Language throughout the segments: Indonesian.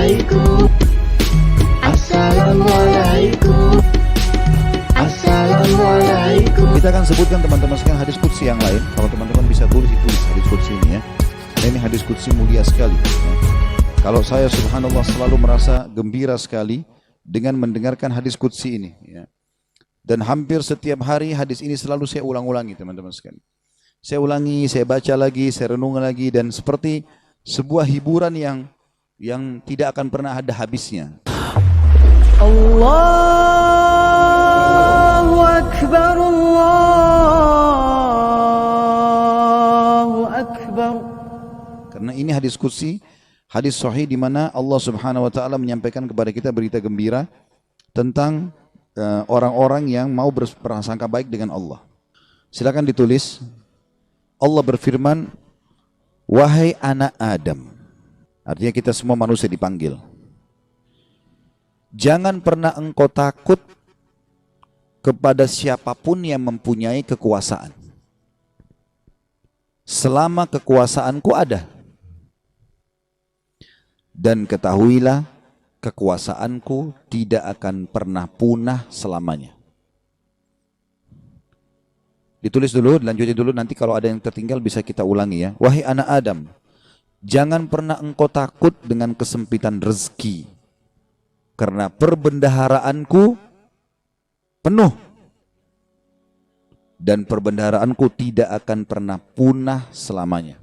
Assalamualaikum. Assalamualaikum. Assalamualaikum. Kita akan sebutkan teman-teman sekalian hadis qudsi yang lain. Kalau teman-teman bisa tulis hadis qudsi ini ya. Ini hadis qudsi mulia sekali ya. Kalau saya subhanallah selalu merasa gembira sekali dengan mendengarkan hadis qudsi ini ya. Dan hampir setiap hari hadis ini selalu saya ulang-ulangi teman-teman sekalian. Saya ulangi, saya baca lagi, saya renung lagi, dan seperti sebuah hiburan yang tidak akan pernah ada habisnya. Allahu Akbar, Allahu Akbar. Karena ini hadis qudsi, hadis sahih di mana Allah Subhanahu wa taala menyampaikan kepada kita berita gembira tentang orang-orang yang mau berprasangka baik dengan Allah. Silakan ditulis. Allah berfirman, wahai anak Adam. Artinya kita semua manusia dipanggil. Jangan pernah engkau takut kepada siapapun yang mempunyai kekuasaan. Selama kekuasaanku ada. Dan ketahuilah kekuasaanku tidak akan pernah punah selamanya. Ditulis dulu, lanjutin dulu, nanti kalau ada yang tertinggal bisa kita ulangi ya. Wahai anak Adam, jangan pernah engkau takut dengan kesempitan rezeki. Karena perbendaharaanku penuh. Dan perbendaharaanku tidak akan pernah punah selamanya.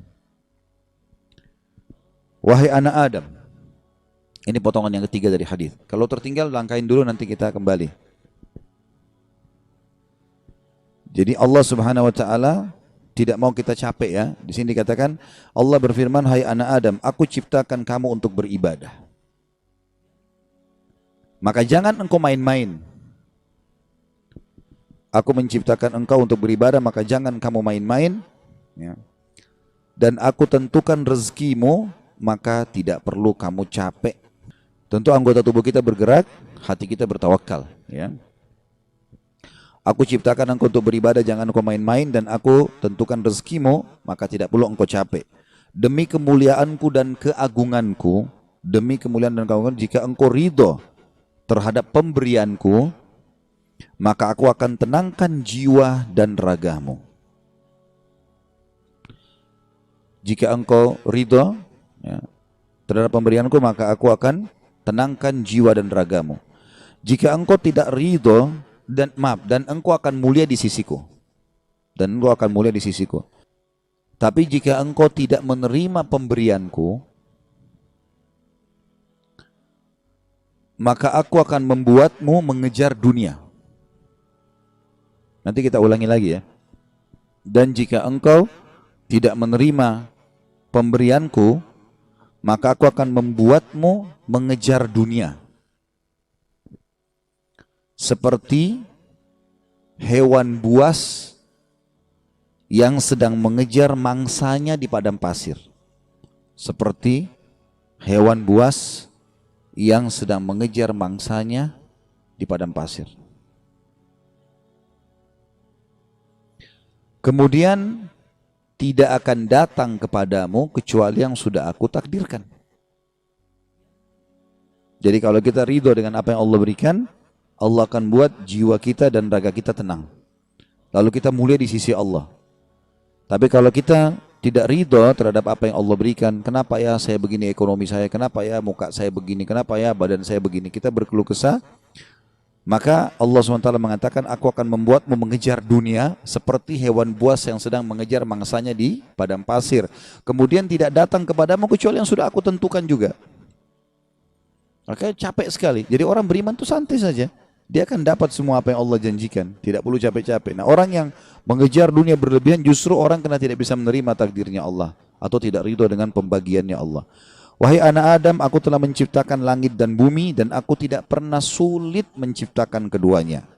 Wahai anak Adam. Ini potongan yang ketiga dari hadis. Kalau tertinggal langkahin dulu, nanti kita kembali. Jadi Allah Subhanahu wa taala tidak mau kita capek ya. Di sini dikatakan Allah berfirman, hai anak Adam, aku ciptakan kamu untuk beribadah. Maka jangan engkau main-main. Aku menciptakan engkau untuk beribadah, maka jangan kamu main-main ya. Dan aku tentukan rezekimu, maka tidak perlu kamu capek. Tentu anggota tubuh kita bergerak, hati kita bertawakal ya. Aku ciptakan engkau untuk beribadah, jangan engkau main-main, dan aku tentukan rezekimu, maka tidak perlu engkau capek. Demi kemuliaanku dan keagunganku, demi kemuliaan dan keagungan, jika engkau ridho terhadap pemberianku, maka aku akan tenangkan jiwa dan ragamu. Jika engkau ridho ya, terhadap pemberianku, maka aku akan tenangkan jiwa dan ragamu. Jika engkau tidak ridho, dan engkau akan mulia di sisiku. Dan engkau akan mulia di sisiku. Tapi jika engkau tidak menerima pemberianku, maka aku akan membuatmu mengejar dunia. Nanti kita ulangi lagi ya. Dan jika engkau tidak menerima pemberianku, maka aku akan membuatmu mengejar dunia. Seperti hewan buas yang sedang mengejar mangsanya di padang pasir. Seperti hewan buas yang sedang mengejar mangsanya di padang pasir. Kemudian tidak akan datang kepadamu kecuali yang sudah aku takdirkan. Jadi kalau kita ridho dengan apa yang Allah berikan, Allah akan buat jiwa kita dan raga kita tenang. Lalu kita mulia di sisi Allah. Tapi kalau kita tidak ridho terhadap apa yang Allah berikan, kenapa ya saya begini ekonomi saya, kenapa ya muka saya begini, kenapa ya badan saya begini, kita berkeluh kesah, maka Allah SWT mengatakan, aku akan membuatmu mengejar dunia seperti hewan buas yang sedang mengejar mangsanya di padang pasir. Kemudian tidak datang kepadamu kecuali yang sudah aku tentukan juga. Makanya capek sekali. Jadi orang beriman itu santai saja. Dia akan dapat semua apa yang Allah janjikan. Tidak perlu capek-capek. Nah, orang yang mengejar dunia berlebihan justru orang kena tidak bisa menerima takdirnya Allah. Atau tidak ridho dengan pembagiannya Allah. Wahai anak Adam, aku telah menciptakan langit dan bumi, dan aku tidak pernah sulit menciptakan keduanya.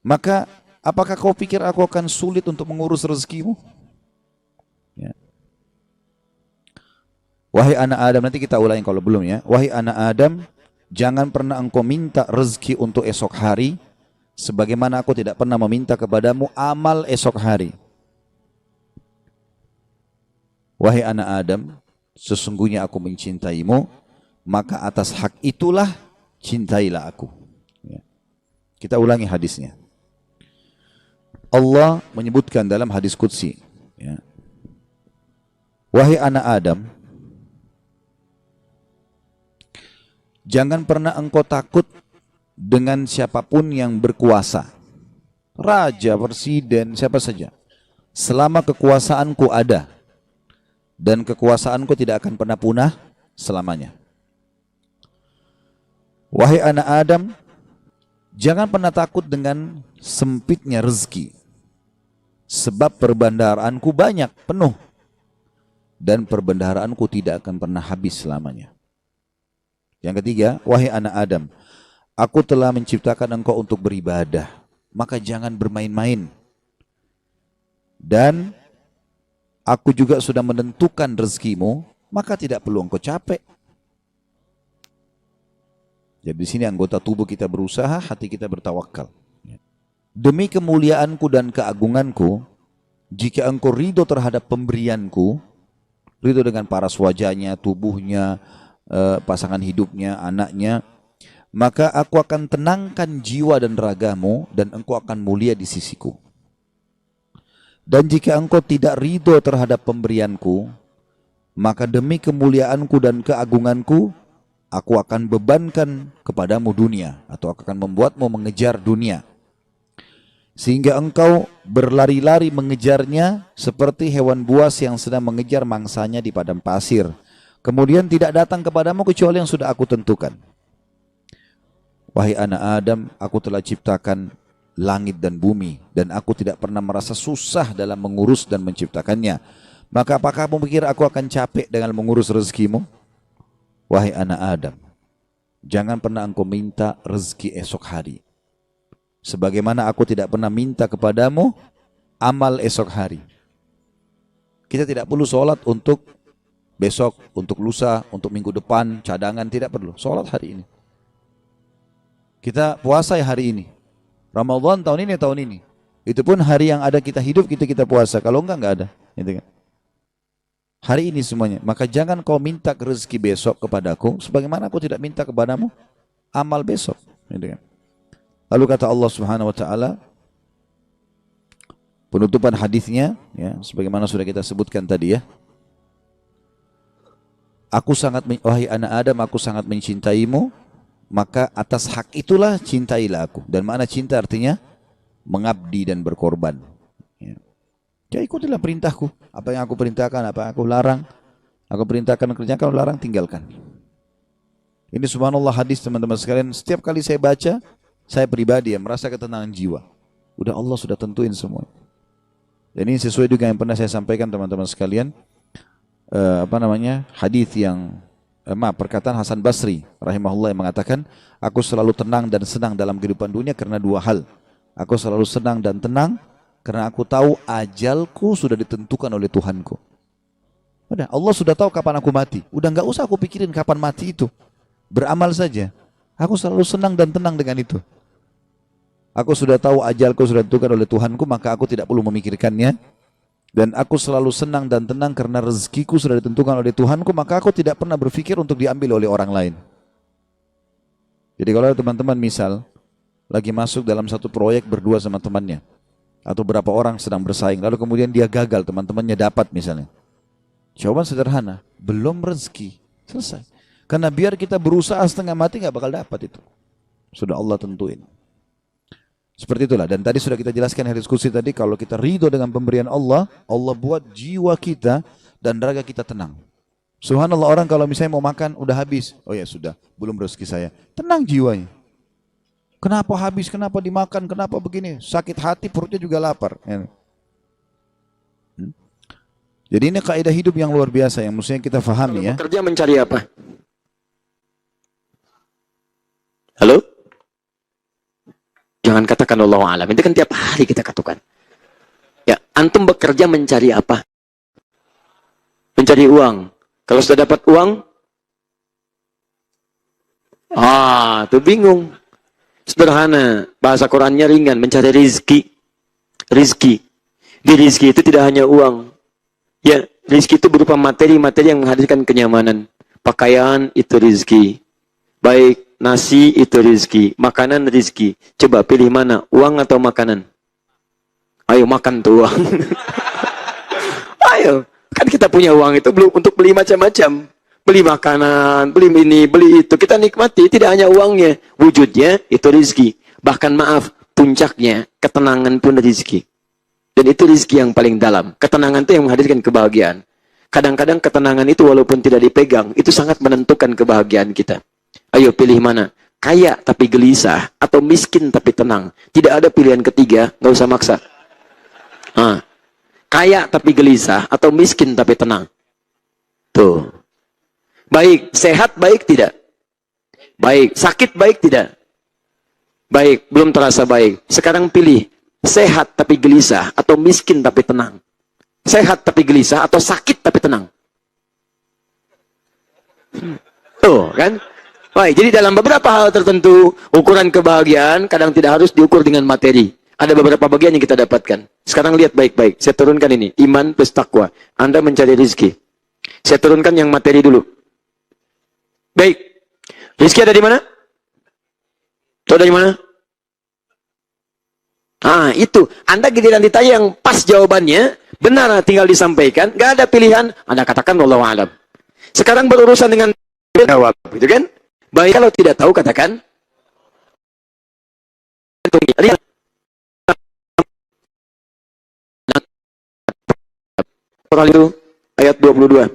Maka apakah kau pikir aku akan sulit untuk mengurus rezekimu? Ya. Wahai anak Adam, nanti kita ulangi kalau belum ya. Wahai anak Adam, jangan pernah engkau minta rezeki untuk esok hari, sebagaimana aku tidak pernah meminta kepadamu amal esok hari. Wahai anak Adam, sesungguhnya aku mencintaimu, maka atas hak itulah cintailah aku. Ya. Kita ulangi hadisnya. Allah menyebutkan dalam hadis qudsi, ya, wahai anak Adam, jangan pernah engkau takut dengan siapapun yang berkuasa, raja, presiden, siapa saja, selama kekuasaanku ada, dan kekuasaanku tidak akan pernah punah selamanya. Wahai anak Adam, jangan pernah takut dengan sempitnya rezeki, sebab perbendaharaanku banyak, penuh, dan perbendaharaanku tidak akan pernah habis selamanya. Yang ketiga, wahai anak Adam, aku telah menciptakan engkau untuk beribadah, maka jangan bermain-main. Dan aku juga sudah menentukan rezekimu, maka tidak perlu engkau capek. Jadi di sini anggota tubuh kita berusaha, hati kita bertawakal. Demi kemuliaanku dan keagunganku, jika engkau ridho terhadap pemberianku, ridho dengan paras wajahnya, tubuhnya, pasangan hidupnya, anaknya, maka aku akan tenangkan jiwa dan ragamu, dan engkau akan mulia di sisiku. Dan jika engkau tidak ridho terhadap pemberianku, maka demi kemuliaanku dan keagunganku, aku akan bebankan kepadamu dunia, atau aku akan membuatmu mengejar dunia, sehingga engkau berlari-lari mengejarnya seperti hewan buas yang sedang mengejar mangsanya di padang pasir. Kemudian tidak datang kepadamu kecuali yang sudah aku tentukan. Wahai anak Adam, aku telah ciptakan langit dan bumi, dan aku tidak pernah merasa susah dalam mengurus dan menciptakannya. Maka apakah kamu pikir aku akan capek dengan mengurus rezekimu? Wahai anak Adam, jangan pernah engkau minta rezeki esok hari, sebagaimana aku tidak pernah minta kepadamu amal esok hari. Kita tidak perlu sholat untuk besok, untuk lusa, untuk minggu depan, cadangan, tidak perlu. Sholat hari ini. Kita puasa ya hari ini. Ramadan tahun ini. Itu pun hari yang ada kita hidup, kita puasa. Kalau enggak ada. Gitu kan? Hari ini semuanya. Maka jangan kau minta rezeki besok kepadaku, sebagaimana aku tidak minta kepadamu amal besok. Gitu kan? Lalu kata Allah Subhanahu Wa Taala, penutupan hadisnya, ya, sebagaimana sudah kita sebutkan tadi, ya. Wahai anak Adam, aku sangat mencintaimu, maka atas hak itulah cintailah aku. Dan makna cinta artinya mengabdi dan berkorban. Ya. Ya, ikutilah perintahku. Apa yang aku perintahkan, apa yang aku larang. Aku perintahkan kerjakan, larang tinggalkan. Ini subhanallah hadis teman-teman sekalian. Setiap kali saya baca, saya pribadi ya merasa ketenangan jiwa. Udah Allah sudah tentuin semua. Dan ini sesuai dengan yang pernah saya sampaikan teman-teman sekalian. Hadis yang perkataan Hasan Basri rahimahullah yang mengatakan, aku selalu tenang dan senang dalam kehidupan dunia karena dua hal. Aku selalu senang dan tenang karena aku tahu ajalku sudah ditentukan oleh Tuhanku. Udah, Allah sudah tahu kapan aku mati. Udah nggak usah aku pikirin kapan mati itu. Beramal saja. Aku selalu senang dan tenang dengan itu. Aku sudah tahu ajalku sudah ditentukan oleh Tuhanku, maka aku tidak perlu memikirkannya. Dan aku selalu senang dan tenang karena rezekiku sudah ditentukan oleh Tuhanku, maka aku tidak pernah berpikir untuk diambil oleh orang lain. Jadi kalau teman-teman misal lagi masuk dalam satu proyek berdua sama temannya, atau berapa orang sedang bersaing, lalu kemudian dia gagal, teman-temannya dapat misalnya. Jawaban sederhana, belum rezeki, selesai. Karena biar kita berusaha setengah mati nggak bakal dapat itu. Sudah Allah tentuin. Seperti itulah. Dan tadi sudah kita jelaskan di diskusi tadi, kalau kita ridho dengan pemberian Allah, Allah buat jiwa kita dan raga kita tenang. Subhanallah, orang kalau misalnya mau makan udah habis, oh ya sudah, belum rezeki saya. Tenang jiwanya. Kenapa habis? Kenapa dimakan? Kenapa begini? Sakit hati, perutnya juga lapar. Jadi ini kaidah hidup yang luar biasa yang mestinya kita fahami, ya. Kerja mencari apa? Halo? Jangan katakan Allahu a'lam. Itu kan tiap hari kita katakan. Ya, antum bekerja mencari apa? Mencari uang. Kalau sudah dapat uang, tuh bingung. Sederhana, bahasa Qurannya ringan, mencari rizki. Rizki. Di rizki itu tidak hanya uang. Ya, rizki itu berupa materi-materi yang menghadirkan kenyamanan. Pakaian itu rizki. Baik, nasi itu rizki. Makanan rizki. Coba pilih mana? Uang atau makanan? Ayo makan tuh uang. Ayo. Kan kita punya uang itu untuk beli macam-macam. Beli makanan, beli ini, beli itu. Kita nikmati, tidak hanya uangnya. Wujudnya itu rizki. Bahkan maaf, puncaknya ketenangan pun rizki. Dan itu rizki yang paling dalam. Ketenangan itu yang menghadirkan kebahagiaan. Kadang-kadang ketenangan itu walaupun tidak dipegang, itu sangat menentukan kebahagiaan kita. Ayo pilih mana? Kaya tapi gelisah, atau miskin tapi tenang. Tidak ada pilihan ketiga, nggak usah maksa. Kaya tapi gelisah, atau miskin tapi tenang. Tuh. Baik, sehat baik tidak? Baik, sakit baik tidak? Baik, belum terasa baik. Sekarang pilih, sehat tapi gelisah, atau miskin tapi tenang. Sehat tapi gelisah, atau sakit tapi tenang. Tuh, kan? Baik, jadi dalam beberapa hal tertentu, ukuran kebahagiaan kadang tidak harus diukur dengan materi. Ada beberapa bagian yang kita dapatkan. Sekarang lihat baik-baik. Saya turunkan ini, iman plus takwa. Anda mencari rezeki. Saya turunkan yang materi dulu. Baik. Rezeki ada di mana? Itu ada di mana? Itu. Anda giliran ditanya yang pas jawabannya, benar tinggal disampaikan, nggak ada pilihan, Anda katakan wallahu a'lam. Sekarang berurusan dengan jawab, gitu kan? Baik, kalau tidak tahu katakan Quran itu ayat 22.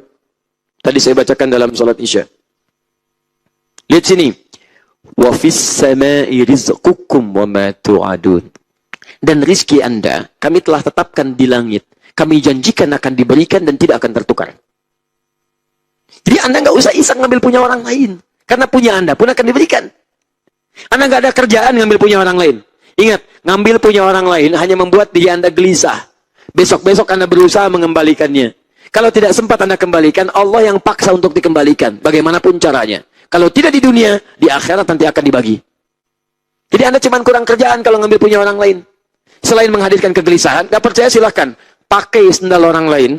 Tadi saya bacakan dalam salat Isya. Lihat sini. Wa fis sama'i rizqukum wa ma tu'adun. Dan rizki Anda, kami telah tetapkan di langit. Kami janjikan akan diberikan dan tidak akan tertukar. Jadi Anda nggak usah iseng ngambil punya orang lain. Karena punya Anda pun akan diberikan. Anda nggak ada kerjaan ngambil punya orang lain. Ingat, ngambil punya orang lain hanya membuat diri Anda gelisah. Besok-besok Anda berusaha mengembalikannya. Kalau tidak sempat Anda kembalikan, Allah yang paksa untuk dikembalikan. Bagaimanapun caranya. Kalau tidak di dunia, di akhirat nanti akan dibagi. Jadi Anda cuma kurang kerjaan kalau ngambil punya orang lain. Selain menghadirkan kegelisahan, nggak percaya silahkan. Pakai sendal orang lain,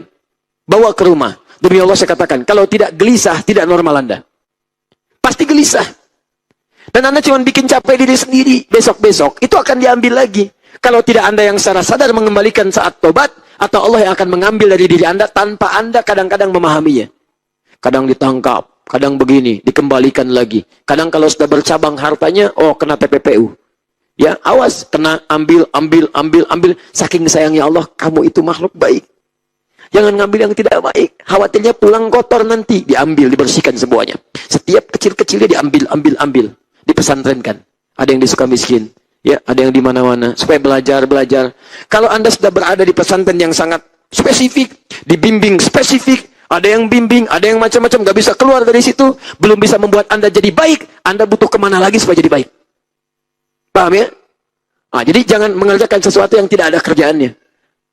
bawa ke rumah. Demi Allah saya katakan, kalau tidak gelisah, tidak normal Anda. Pasti gelisah. Dan Anda cuma bikin capek diri sendiri. Besok-besok, itu akan diambil lagi. Kalau tidak Anda yang secara sadar mengembalikan saat tobat, atau Allah yang akan mengambil dari diri Anda tanpa Anda kadang-kadang memahaminya. Kadang ditangkap, kadang begini, dikembalikan lagi. Kadang kalau sudah bercabang hartanya, oh kena TPPU. Ya, awas, kena ambil. Saking sayangnya Allah, kamu itu makhluk baik. Jangan ngambil yang tidak baik. Khawatirnya pulang kotor nanti. Diambil, dibersihkan semuanya. Setiap kecil-kecilnya diambil. Dipesantrenkan. Ada yang di Sukamiskin. Ya, ada yang di mana-mana. Supaya belajar. Kalau Anda sudah berada di pesantren yang sangat spesifik, dibimbing spesifik, ada yang bimbing, ada yang macam-macam, nggak bisa keluar dari situ, belum bisa membuat Anda jadi baik, Anda butuh kemana lagi supaya jadi baik. Paham ya? Jadi jangan mengerjakan sesuatu yang tidak ada kerjaannya.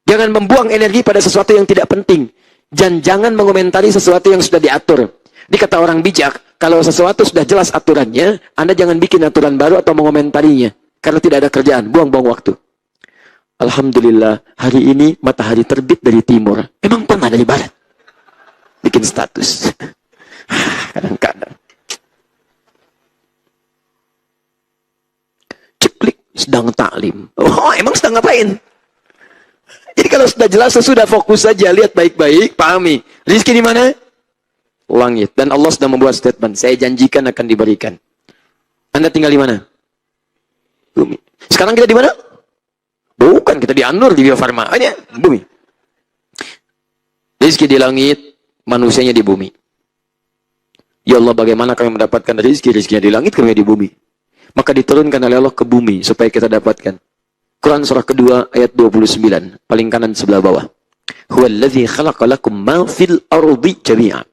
Jangan membuang energi pada sesuatu yang tidak penting. Dan jangan mengomentari sesuatu yang sudah diatur. Ini kata orang bijak, kalau sesuatu sudah jelas aturannya, Anda jangan bikin aturan baru atau mengomentarinya. Karena tidak ada kerjaan, buang-buang waktu. Alhamdulillah, hari ini matahari terbit dari timur. Emang pernah dari barat? Bikin status. Kadang-kadang. Ceklik, sedang taklim. Oh, emang sedang ngapain? Jadi kalau sudah jelas, sudah fokus saja, lihat baik-baik, pahami. Rizki di mana? Langit. Dan Allah sudah membuat statement, saya janjikan akan diberikan. Anda tinggal di mana? Bumi. Sekarang kita di mana? Bukan, kita di An-Nur, di Bio Farma. Hanya bumi. Rizki di langit, manusianya di bumi. Ya Allah, bagaimana kami mendapatkan rizki? Rizkinya di langit, kami di bumi. Maka diturunkan oleh Allah ke bumi, supaya kita dapatkan. Quran surah kedua, ayat 29. Paling kanan sebelah bawah. Huwallazi khalaqa lakum ma fil ardi jami'a.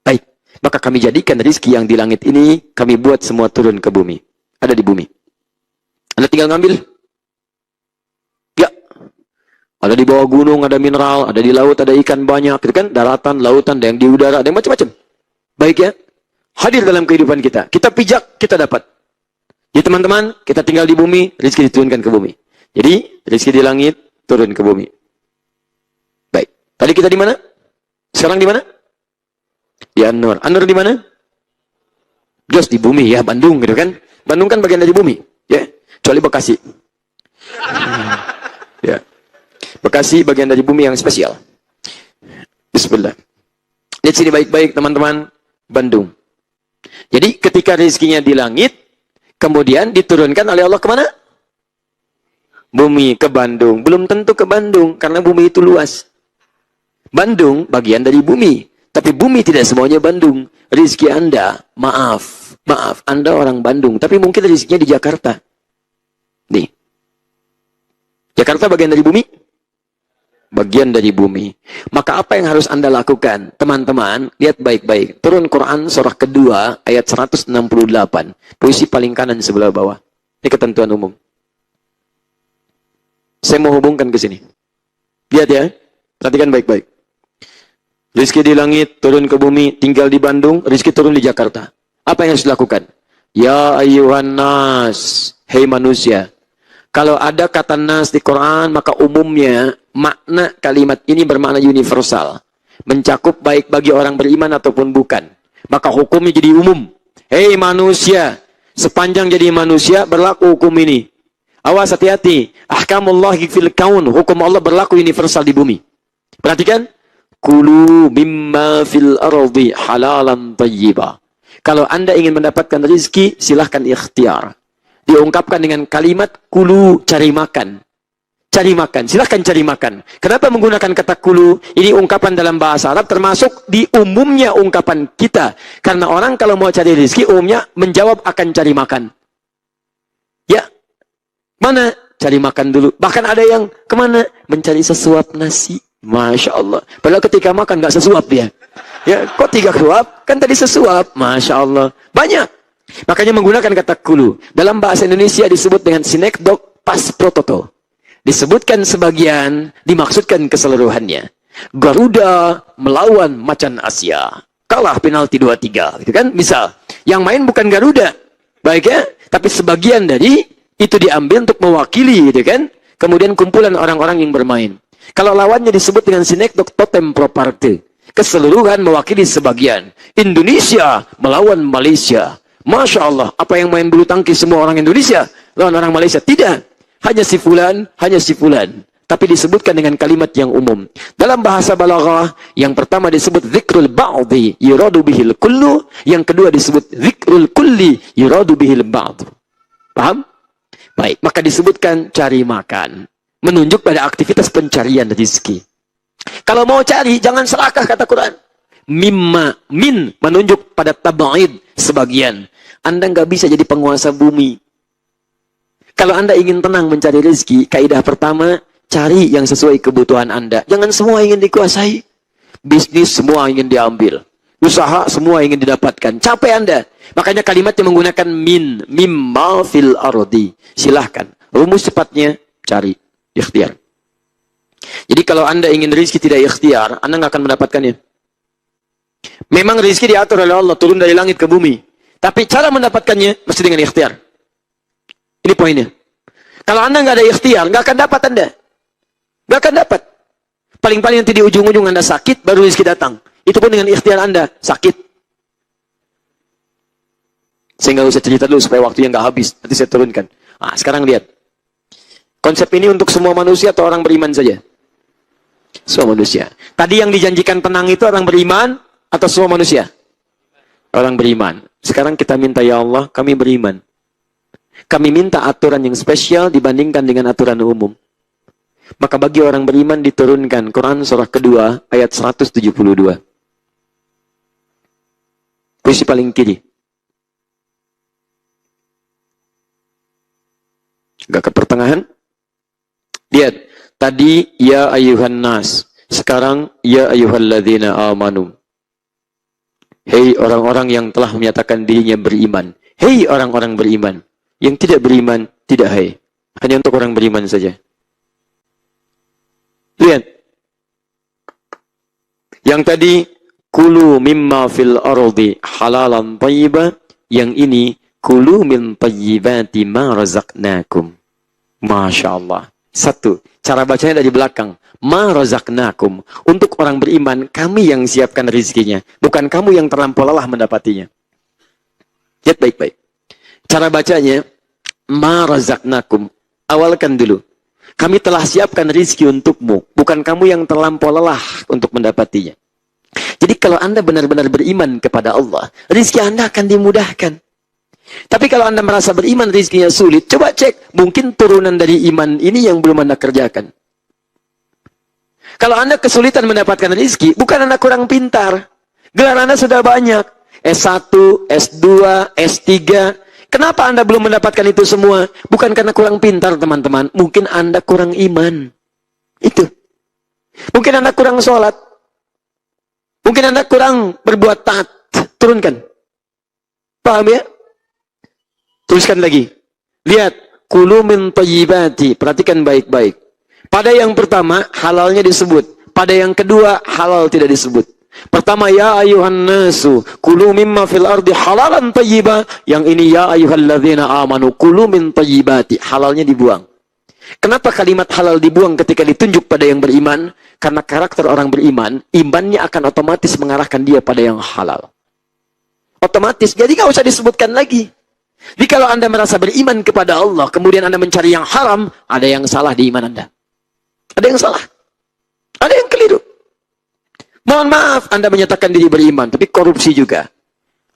Baik, maka kami jadikan rizki yang di langit ini, kami buat semua turun ke bumi. Ada di bumi. Anda tinggal ngambil. Ya. Ada di bawah gunung, ada mineral, ada di laut, ada ikan banyak. Gitu kan? Daratan, lautan, ada yang di udara, ada yang macam-macam. Baik ya. Hadir dalam kehidupan kita. Kita pijak, kita dapat. Jadi teman-teman, kita tinggal di bumi, rezeki diturunkan ke bumi. Jadi, rezeki di langit, turun ke bumi. Baik. Tadi kita di mana? Sekarang di mana? Di An-Nur. An-Nur di mana? Jos di bumi ya, Bandung gitu kan. Bandung kan bagian dari bumi, ya. Kecuali Bekasi. Ya. Bekasi bagian dari bumi yang spesial. Bismillah. Lihat sini baik-baik teman-teman. Bandung. Jadi ketika rezekinya di langit, kemudian diturunkan oleh Allah kemana? Bumi, ke Bandung. Belum tentu ke Bandung, karena bumi itu luas. Bandung bagian dari bumi. Tapi bumi tidak semuanya Bandung. Rezeki Anda, maaf, Anda orang Bandung. Tapi mungkin rezekinya di Jakarta. Nih. Jakarta bagian dari bumi? Bagian dari bumi. Maka apa yang harus Anda lakukan? Teman-teman, lihat baik-baik. Turun Quran surah kedua, ayat 168. Posisi paling kanan sebelah bawah. Ini ketentuan umum. Saya mau hubungkan ke sini. Lihat ya. Perhatikan baik-baik. Rizki di langit, turun ke bumi, tinggal di Bandung, rizki turun di Jakarta. Apa yang harus dilakukan? Ya ayyuhan nas, hei manusia. Kalau ada kata nas di Quran, maka umumnya makna kalimat ini bermakna universal. Mencakup baik bagi orang beriman ataupun bukan. Maka hukumnya jadi umum. Hei manusia, sepanjang jadi manusia berlaku hukum ini. Awas, hati-hati. Ahkamullahi fil kaun, hukum Allah berlaku universal di bumi. Perhatikan. Kulu mimma fil ardi halalan tayyiba. Kalau Anda ingin mendapatkan rezeki, silahkan ikhtiar. Diungkapkan dengan kalimat kulu, cari makan. Cari makan, silahkan cari makan. Kenapa menggunakan kata kulu? Ini ungkapan dalam bahasa Arab termasuk di umumnya ungkapan kita. Karena orang kalau mau cari rezeki, umumnya menjawab akan cari makan. Ya, mana? Cari makan dulu. Bahkan ada yang kemana? Mencari sesuap nasi. Masya Allah. Padahal ketika makan nggak sesuap dia. Ya, kok 3 suap? Kan tadi sesuap. Masya Allah. Banyak. Makanya menggunakan kata kulu. Dalam bahasa Indonesia disebut dengan sinekdok pas prototo. Disebutkan sebagian, dimaksudkan keseluruhannya. Garuda melawan macan Asia. Kalah penalti 2-3. Gitu kan? Misal. Yang main bukan Garuda. Baik ya? Tapi sebagian dari itu diambil untuk mewakili. Gitu kan? Kemudian kumpulan orang-orang yang bermain. Kalau lawannya disebut dengan sinekdok totem proparte. Keseluruhan mewakili sebagian. Indonesia melawan Malaysia. Masya Allah. Apa yang main bulu tangkis semua orang Indonesia? Lawan orang Malaysia? Tidak. Hanya si fulan, hanya si fulan. Tapi disebutkan dengan kalimat yang umum. Dalam bahasa balaghah, yang pertama disebut zikrul ba'di yuradu bihil kullu. Yang kedua disebut zikrul kulli yuradu bihil ba'du. Paham? Baik. Maka disebutkan cari makan. Menunjuk pada aktivitas pencarian rezeki. Kalau mau cari, jangan serakah kata Quran. Mimma, min, menunjuk pada tabaid, sebagian. Anda nggak bisa jadi penguasa bumi. Kalau Anda ingin tenang mencari rezeki, kaidah pertama, cari yang sesuai kebutuhan Anda. Jangan semua ingin dikuasai. Bisnis semua ingin diambil. Usaha semua ingin didapatkan. Capek Anda. Makanya kalimatnya menggunakan min, mimma fil ardi. Silahkan. Rumus cepatnya, cari. Ikhtiar. Jadi kalau Anda ingin rezeki tidak ikhtiar, Anda nggak akan mendapatkannya. Memang rezeki diatur oleh Allah, turun dari langit ke bumi. Tapi cara mendapatkannya mesti dengan ikhtiar. Ini poinnya. Kalau Anda nggak ada ikhtiar, nggak akan dapat Anda. Nggak akan dapat. Paling-paling nanti di ujung-ujung Anda sakit, baru rezeki datang. Itu pun dengan ikhtiar Anda, sakit. Saya nggak usah cerita dulu supaya waktunya nggak habis. Nanti saya turunkan. Nah, sekarang lihat. Konsep ini untuk semua manusia atau orang beriman saja? Semua manusia. Tadi yang dijanjikan tenang itu orang beriman atau semua manusia? Orang beriman. Sekarang kita minta, ya Allah, kami beriman. Kami minta aturan yang spesial dibandingkan dengan aturan umum. Maka bagi orang beriman diturunkan Quran surah kedua ayat 172. Posisi paling kiri. Gak ke pertengahan. Lihat, tadi ya ayyuhan nas, sekarang ya ayyuhalladzina amanu. Hei orang-orang yang telah menyatakan dirinya beriman. Hei orang-orang beriman. Yang tidak beriman, tidak hai. Hanya untuk orang beriman saja. Lihat. Yang tadi kulu mimma fil ardi halalan tayyiba, yang ini kulu min tayyibati ma razaqnakum. Masya Allah. Satu, cara bacanya dari belakang. Ma razaqnakum. Untuk orang beriman, kami yang siapkan rizkinya. Bukan kamu yang terlampau lelah mendapatinya. Lihat baik-baik. Cara bacanya, ma razaqnakum. Awalkan dulu. Kami telah siapkan rizki untukmu. Bukan kamu yang terlampau lelah untuk mendapatinya. Jadi kalau Anda benar-benar beriman kepada Allah, rizki Anda akan dimudahkan. Tapi kalau Anda merasa beriman rizkinya sulit, coba cek. Mungkin turunan dari iman ini yang belum Anda kerjakan. Kalau Anda kesulitan mendapatkan rizki, bukan Anda kurang pintar. Gelar Anda sudah banyak. S1, S2, S3. Kenapa Anda belum mendapatkan itu semua? Bukan karena kurang pintar, teman-teman. Mungkin Anda kurang iman. Itu. Mungkin Anda kurang sholat. Mungkin Anda kurang berbuat taat. Turunkan. Paham ya? Tuliskan lagi. Lihat. Kulu min thayyibati. Perhatikan baik-baik. Pada yang pertama, halalnya disebut. Pada yang kedua, halal tidak disebut. Pertama, ya ayuhan nasu. Kulu mimma fil ardi halalan thayyiba. Yang ini, ya ayuhalladzina amanu. Kulu min thayyibati. Halalnya dibuang. Kenapa kalimat halal dibuang ketika ditunjuk pada yang beriman? Karena karakter orang beriman, imannya akan otomatis mengarahkan dia pada yang halal. Otomatis. Jadi nggak usah disebutkan lagi. Jadi kalau Anda merasa beriman kepada Allah, kemudian Anda mencari yang haram, ada yang salah di iman Anda. Ada yang salah. Ada yang keliru. Mohon maaf, Anda menyatakan diri beriman, tapi korupsi juga.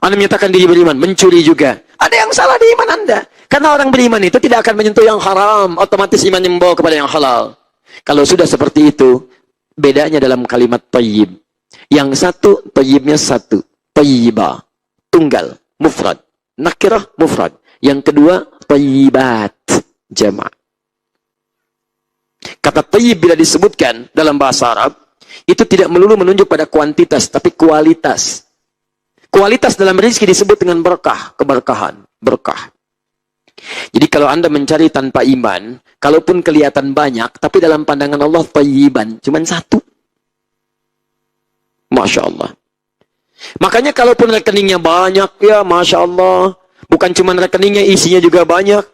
Anda menyatakan diri beriman, mencuri juga. Ada yang salah di iman Anda. Karena orang beriman itu tidak akan menyentuh yang haram. Otomatis imannya membawa kepada yang halal. Kalau sudah seperti itu, bedanya dalam kalimat thayyib. Yang satu, thayyibnya satu. Thayyiba. Tunggal. Mufrad. Nakirah mufrad. Yang kedua, thayyibat, jama'. Kata thayyib bila disebutkan dalam bahasa Arab, itu tidak melulu menunjuk pada kuantitas, tapi kualitas. Kualitas dalam rezeki disebut dengan berkah, keberkahan, berkah. Jadi kalau Anda mencari tanpa iman, kalaupun kelihatan banyak, tapi dalam pandangan Allah thayyiban, cuma satu. Masya Allah. Makanya kalaupun rekeningnya banyak, ya Masya Allah. Bukan cuma rekeningnya, isinya juga banyak.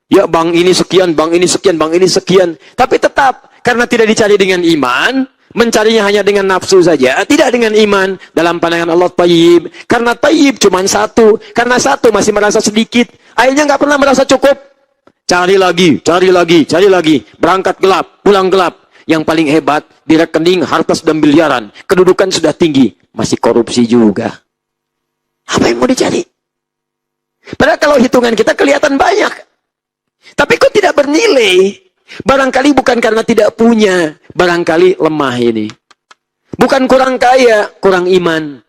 Ya bank ini sekian, bank ini sekian, bank ini sekian. Tapi tetap, karena tidak dicari dengan iman, mencarinya hanya dengan nafsu saja, tidak dengan iman. Dalam pandangan Allah thayyib. Karena thayyib cuma satu. Karena satu masih merasa sedikit. Akhirnya nggak pernah merasa cukup. Cari lagi, cari lagi, cari lagi. Berangkat gelap, pulang gelap. Yang paling hebat, di rekening harta sudah miliaran. Kedudukan sudah tinggi. Masih korupsi juga. Apa yang mau dicari? Padahal kalau hitungan kita kelihatan banyak. Tapi kok tidak bernilai? Barangkali bukan karena tidak punya. Barangkali lemah ini. Bukan kurang kaya, kurang iman.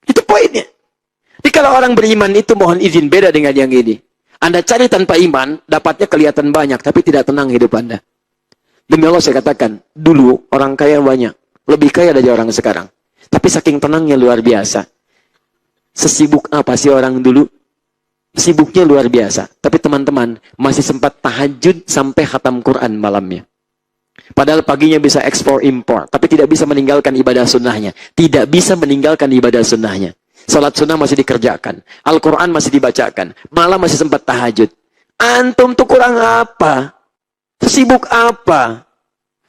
Itu poinnya. Jadi kalau orang beriman itu mohon izin beda dengan yang ini. Anda cari tanpa iman, dapatnya kelihatan banyak. Tapi tidak tenang hidup Anda. Demi Allah saya katakan, dulu orang kaya banyak. Lebih kaya dari orang sekarang. Tapi saking tenangnya luar biasa. Sesibuk apa sih orang dulu? Sibuknya luar biasa. Tapi teman-teman, masih sempat tahajud sampai khatam Quran malamnya. Padahal paginya bisa ekspor impor. Tapi tidak bisa meninggalkan ibadah sunnahnya. Tidak bisa meninggalkan ibadah sunnahnya. Salat sunnah masih dikerjakan. Al-Quran masih dibacakan. Malam masih sempat tahajud. Antum tuh kurang apa? Sibuk apa?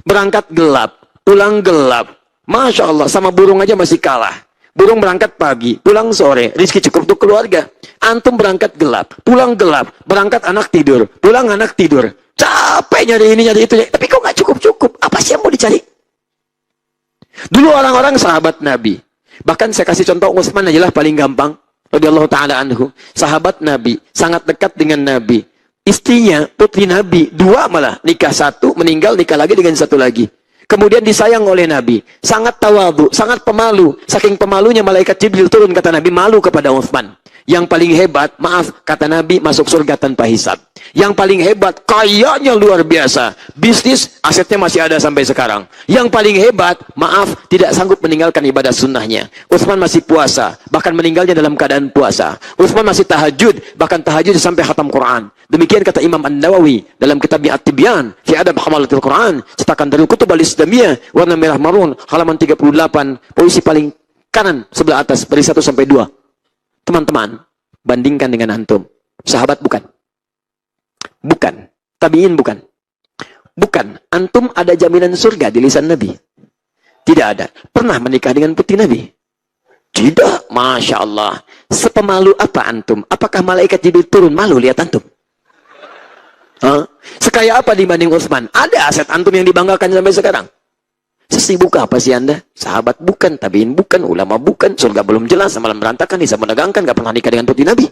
Berangkat gelap. Pulang gelap. Masya Allah, sama burung aja masih kalah. Burung berangkat pagi, pulang sore, rezeki cukup untuk keluarga. Antum berangkat gelap, pulang gelap, berangkat anak tidur, pulang anak tidur. Capek nyari ini, nyari itu. Tapi kok nggak cukup-cukup? Apa sih yang mau dicari? Dulu orang-orang sahabat Nabi. Bahkan saya kasih contoh Utsman aja lah paling gampang. Radhiyallahu ta'ala anhu. Sahabat Nabi, sangat dekat dengan Nabi. Istrinya, putri Nabi, dua malah. Nikah satu, meninggal, nikah lagi dengan satu lagi. Kemudian disayang oleh Nabi. Sangat tawadhu, sangat pemalu. Saking pemalunya malaikat Jibril turun, kata Nabi, malu kepada Utsman. Yang paling hebat, maaf, kata Nabi, masuk surga tanpa hisab. Yang paling hebat, kayanya luar biasa. Bisnis, asetnya masih ada sampai sekarang. Yang paling hebat, maaf, tidak sanggup meninggalkan ibadah sunnahnya. Utsman masih puasa, bahkan meninggalnya dalam keadaan puasa. Utsman masih tahajud, bahkan tahajud sampai khatam Quran. Demikian kata Imam An-Nawawi dalam kitabnya At-Tibyan fi Adab Hamalatil Quran, cetakan Darul Kutub Al-Islamiyah, warna merah marun, halaman 38, posisi paling kanan sebelah atas dari 1 sampai 2. Teman-teman, bandingkan dengan antum. Sahabat bukan. Bukan. Tabi'in bukan. Bukan. Antum ada jaminan surga di lisan Nabi? Tidak ada. Pernah menikah dengan putri Nabi? Tidak. Masya Allah. Sepemalu apa antum? Apakah malaikat Jibril turun malu lihat antum? Hah? Sekaya apa dibanding Utsman? Ada aset antum yang dibanggakan sampai sekarang? Sesibuk apa sih anda? Sahabat bukan, tabiin bukan, ulama bukan, surga belum jelas, amalan berantakan, hisab menegangkan, gak pernah nikah dengan putri Nabi.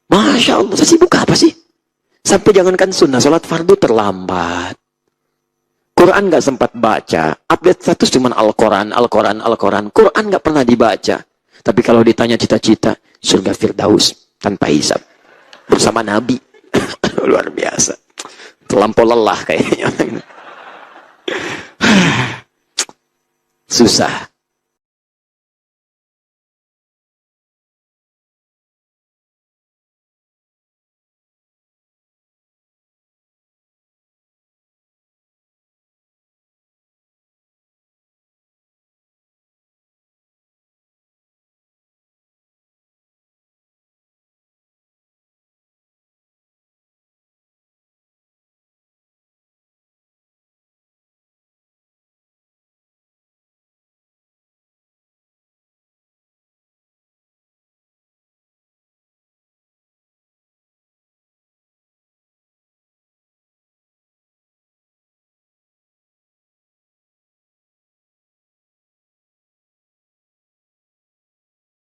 Masya Allah, sesibuk apa sih? Sampai jangankan sunnah, sholat fardu terlambat. Quran gak sempat baca, update status cuma Al-Quran. Quran gak pernah dibaca. Tapi kalau ditanya cita-cita, surga Firdaus, tanpa hisab. Bersama Nabi. Luar biasa. Terlampau lelah kayaknya. Susah.